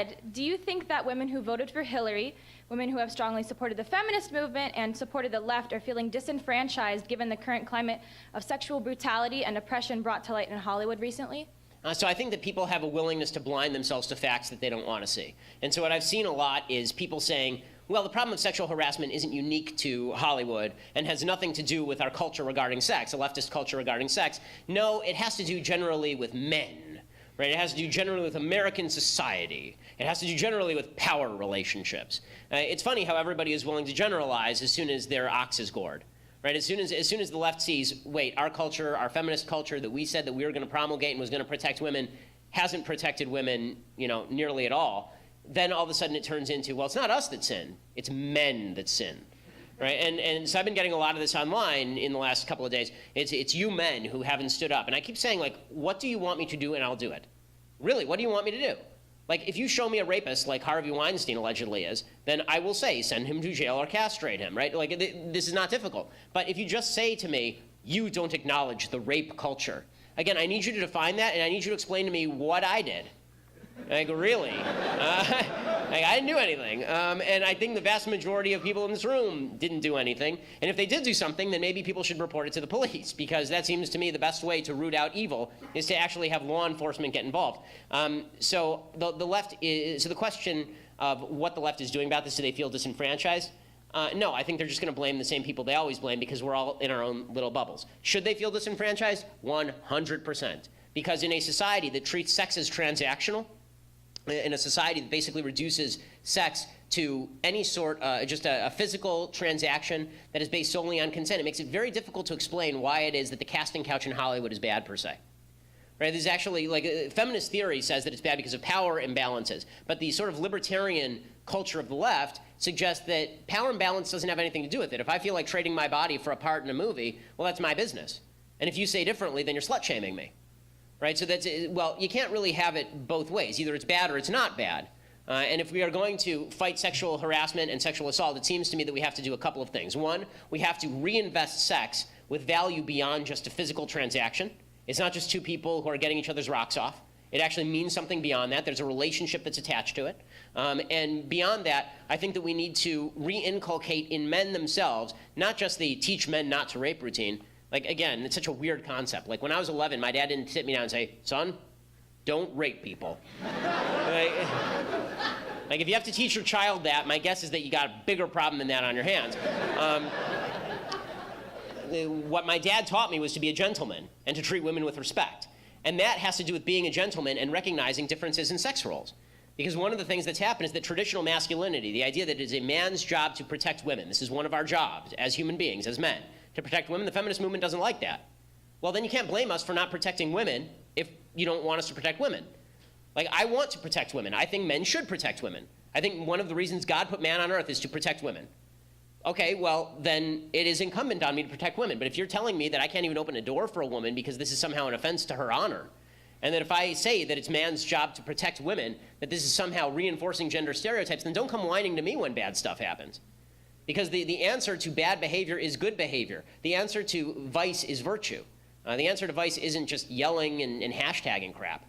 said, do you think that women who voted for Hillary, women who have strongly supported the feminist movement and supported the left, are feeling disenfranchised given the current climate of sexual brutality and oppression brought to light in Hollywood recently? So I think that people have a willingness to blind themselves to facts that they don't want to see. And so what I've seen a lot is people saying, well, the problem of sexual harassment isn't unique to Hollywood and has nothing to do with our culture regarding sex, a leftist culture regarding sex. No, it has to do generally with men, right? It has to do generally with American society. It has to do generally with power relationships. It's funny how everybody is willing to generalize as soon as their ox is gored. Right? As soon as the left sees, wait, our culture, our feminist culture that we said that we were going to promulgate and was going to protect women hasn't protected women, nearly at all, then all of a sudden it turns into, well, it's not us that sin, it's men that sin. Right? And so I've been getting a lot of this online in the last couple of days. It's you men who haven't stood up. And I keep saying, like, what do you want me to do and I'll do it? Really, what do you want me to do? Like, if you show me a rapist like Harvey Weinstein allegedly is, then I will say, send him to jail or castrate him, right? Like, this is not difficult. But if you just say to me, you don't acknowledge the rape culture, again, I need you to define that, and I need you to explain to me what I did. Like, really? I didn't do anything. And I think the vast majority of people in this room didn't do anything. And if they did do something, then maybe people should report it to the police, because that seems to me the best way to root out evil is to actually have law enforcement get involved. So the left is, so the question of what the left is doing about this, do they feel disenfranchised? No, I think they're just going to blame the same people they always blame because we're all in our own little bubbles. Should they feel disenfranchised? 100%. Because in a society that treats sex as transactional, in a society that basically reduces sex to any sort, just a physical transaction that is based solely on consent, it makes it very difficult to explain why it is that the casting couch in Hollywood is bad per se. Right? There's actually, like, feminist theory says that it's bad because of power imbalances, but the sort of libertarian culture of the left suggests that power imbalance doesn't have anything to do with it. If I feel like trading my body for a part in a movie, well, that's my business. And if you say differently, then you're slut-shaming me. Right? So that's, well, you can't really have it both ways. Either it's bad or it's not bad. And if we are going to fight sexual harassment and sexual assault, it seems to me that we have to do a couple of things. One, we have to reinvest sex with value beyond just a physical transaction. It's not just two people who are getting each other's rocks off. It actually means something beyond that. There's a relationship that's attached to it. And beyond that, I think that we need to re-inculcate in men themselves, not just the teach men not to rape routine. Like, again, it's such a weird concept. Like, when I was 11, my dad didn't sit me down and say, son, don't rape people. Like, if you have to teach your child that, my guess is that you got a bigger problem than that on your hands. What my dad taught me was to be a gentleman and to treat women with respect. And that has to do with being a gentleman and recognizing differences in sex roles. Because one of the things that's happened is that traditional masculinity, the idea that it is a man's job to protect women, this is one of our jobs as human beings, as men, to protect women, the feminist movement doesn't like that. Well, then you can't blame us for not protecting women if you don't want us to protect women. Like, I want to protect women. I think men should protect women. I think one of the reasons God put man on earth is to protect women. Okay, well, then it is incumbent on me to protect women. But if you're telling me that I can't even open a door for a woman because this is somehow an offense to her honor, and that if I say that it's man's job to protect women, that this is somehow reinforcing gender stereotypes, then don't come whining to me when bad stuff happens. Because the answer to bad behavior is good behavior. The answer to vice is virtue. The answer to vice isn't just yelling and hashtagging crap.